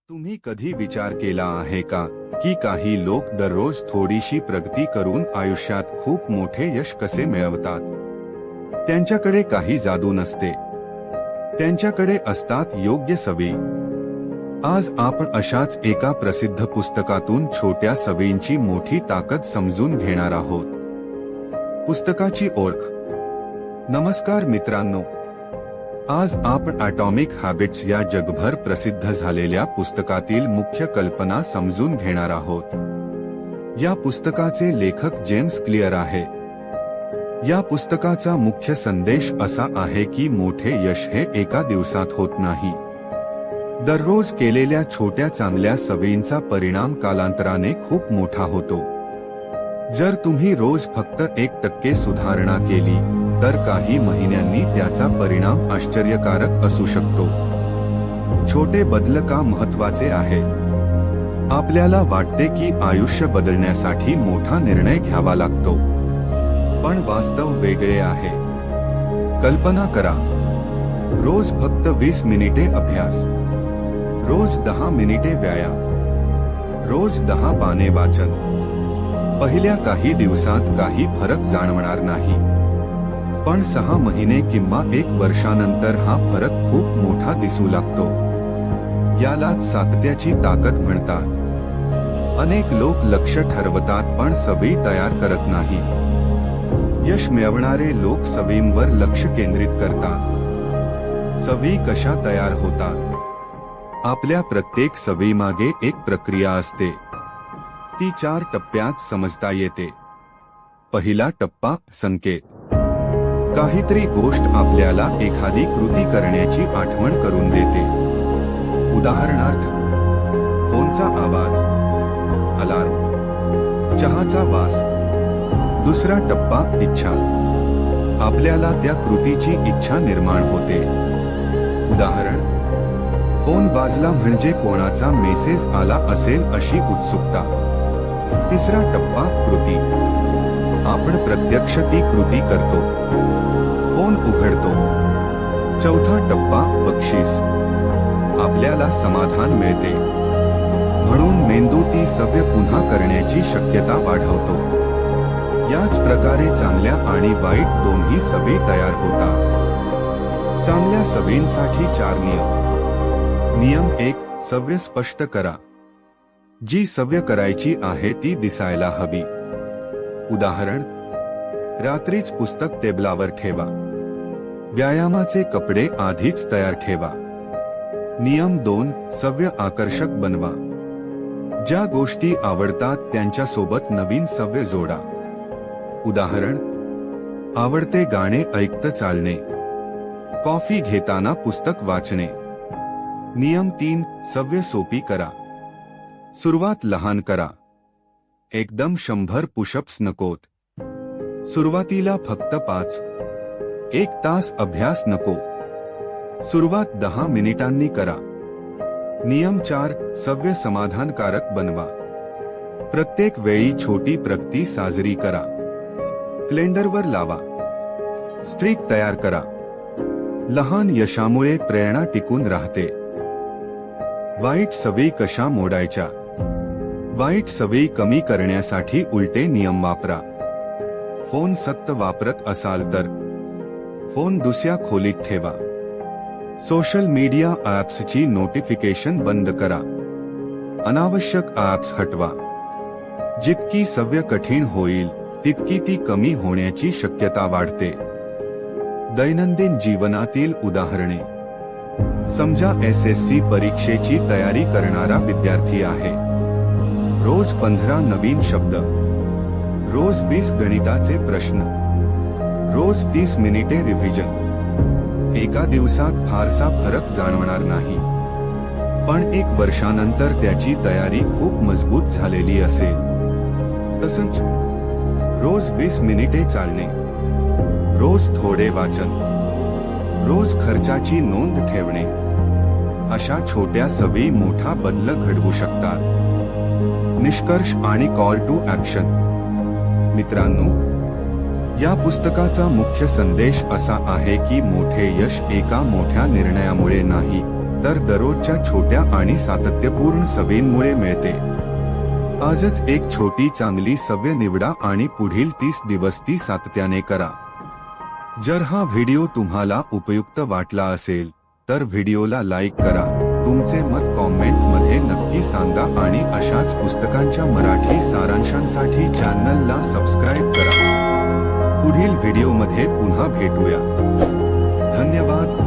तुम्ही कधी विचार केला आहे का की काही लोक दररोज थोडीशी प्रगती करून आयुष्यात खूप मोठे यश कसे मिळवतात? त्यांच्याकडे काही जादू नसते, त्यांच्याकडे असतात योग्य सवयी. आज आपण अशाच एका प्रसिद्ध पुस्तकातून छोट्या सवयींची मोठी ताकद समजून घेणार आहोत. पुस्तकाची ओळख. नमस्कार मित्रांनो, आज आपण ॲटॉमिक हॅबिट्स या जगभर प्रसिद्ध झालेल्या पुस्तकातील मुख्य कल्पना समजून घेणार आहोत. या पुस्तकाचे लेखक जेम्स क्लियर आहेत. या पुस्तकाचा मुख्य संदेश असा आहे की मोठे यश हे एका दिवसात होत नाही. दररोज केलेल्या छोट्या चांगल्या सवयींचा परिणाम कालांतराने खूप मोठा होतो. जर तुम्ही रोज फक्त 1% सुधारणा केली तर काही महिन्यांनी त्याचा परिणाम आश्चर्यकारक असू शकतो. छोटे बदल का महत्त्वाचे आहे? आपल्याला वाटते की आयुष्य बदलण्यासाठी मोठा निर्णय घ्यावा लागतो, पण वास्तव वेगळे आहे. कल्पना करा, रोज फक्त 20 मिनिटे अभ्यास, रोज 10 मिनिटे व्यायाम, रोज 10 पाने वाचन. पहिल्या काही दिवसात काही फरक जाणवणार नाही, पण 6 महिने किंवा 1 वर्षानंतर हा फरक खूप मोठा दिसू लागतो. यालाच सातत्याची ताकद म्हणतात. अनेक लोक लक्ष्य ठरवतात पण सवयी तयार करत नाही. यश मिळवणारे लोक सवयींवर लक्ष केंद्रित करतात. सवयी कशा तयार होतात? आपल्या प्रत्येक सवयीमागे एक प्रक्रिया असते. ती 4 टप्प्यात समजता येते. पहिला टप्पा, संकेत. काहीतरी गोष्ट आपल्याला एखादी कृती करण्याची आठवण करून देते. उदाहरणार्थ, फोनचा आवाज, अलार्म, चहाचा वास. दुसरा टप्पा, इच्छा. आपल्याला त्या कृतीची इच्छा निर्माण होते. उदाहरण, फोन वाजला म्हणजे कोणाचा मेसेज आला असेल अशी उत्सुकता. तिसरा टप्पा, कृती. आपण प्रत्यक्ष ती कृती करतो, फोन उघडतो. चौथा टप्पा, बक्षीस. आपल्याला समाधान मिळते, म्हणून मेंदू ती सवय पुन्हा करण्याची शक्यता वाढवतो. याच प्रकारे चांगल्या आणि वाईट दोन्ही सवयी तयार होतात. चांगल्या सवयींसाठी 4 नियम. नियम 1, सवय स्पष्ट करा. जी सवय करायची आहे ती दिसायला हवी. उदाहरण, रात्रीच पुस्तक टेबलावर ठेवा. व्यायामाचे कपडे आधीच तयार ठेवा. नियम 2, सवय आकर्षक बनवा. ज्या गोष्टी आवडतात त्यांच्यासोबत नवीन सवय जोडा. उदाहरण, आवडते गाणे ऐकत चालणे, कॉफी घेताना पुस्तक वाचणे. नियम 3, सवय सोपी करा. सुरुवात लहान करा. एकदम 100 पुशअप्स नकोत. सुरुवातीला फक्त 5. 1 तास अभ्यास नको. सुरुवात 10 मिनिटांनी करा. नियम 4, सवय समाधानकारक बनवा. प्रत्येक वेळी छोटी प्रगती साजरी करा. कॅलेंडरवर लावा. स्ट्रीक तयार करा. लहान यशामुळे प्रेरणा टिकून राहते. वाईट सवयी कशा मोडायच्या? वाईट सवयी कमी करण्यासाठी उलटे नियम वापरा. फोन सतत वापरत असाल तर फोन दुसऱ्या खोलीत ठेवा. सोशल मीडिया ॲप्सची नोटिफिकेशन बंद करा. अनावश्यक ॲप्स हटवा. जितकी सवय कठीण होईल तितकी ती कमी होण्याची शक्यता वाढते. दैनंदिन जीवनातील उदाहरणे. समजा SSC परीक्षेची तयारी करणारा विद्यार्थी आहे. रोज 15 नवीन शब्द, रोज 20 गणिताचे प्रश्न, रोज 30 मिनिटे रिव्हिजन. एका दिवसात फारसा फरक जाणवणार नाही, पण 1 वर्षानंतर त्याची तयारी खूप मजबूत झालेली असेल. तसंच रोज 20 मिनिटे चालणे, रोज थोडे वाचन, रोज खर्चाची नोंद ठेवणे. अशा छोट्या सवयी मोठा बदल घडवू शकतात. निष्कर्ष आणि कॉल टू ॲक्शन. मित्रांनो, या पुस्तकाचा मुख्य संदेश असा आहे की मोठे यश एका मोठ्या निर्णयामुळे नाही, तर दररोजच्या छोट्या आणि सातत्यपूर्ण सवयींमुळे मिळते. आजच एक छोटी चांगली सवय निवडा आणि पुढील 30 दिवस ती सातत्याने करा. जर हा व्हिडिओ तुम्हाला उपयुक्त वाटला असेल तर व्हिडिओला लाईक करा, तुमचे मत कॉमेंट मध्ये नक्की सांगा आणि अशाच पुस्तकांच्या मराठी सारांशांसाठी चॅनलला सबस्क्राईब करा. पुढील व्हिडिओमध्ये पुन्हा भेटूया. धन्यवाद.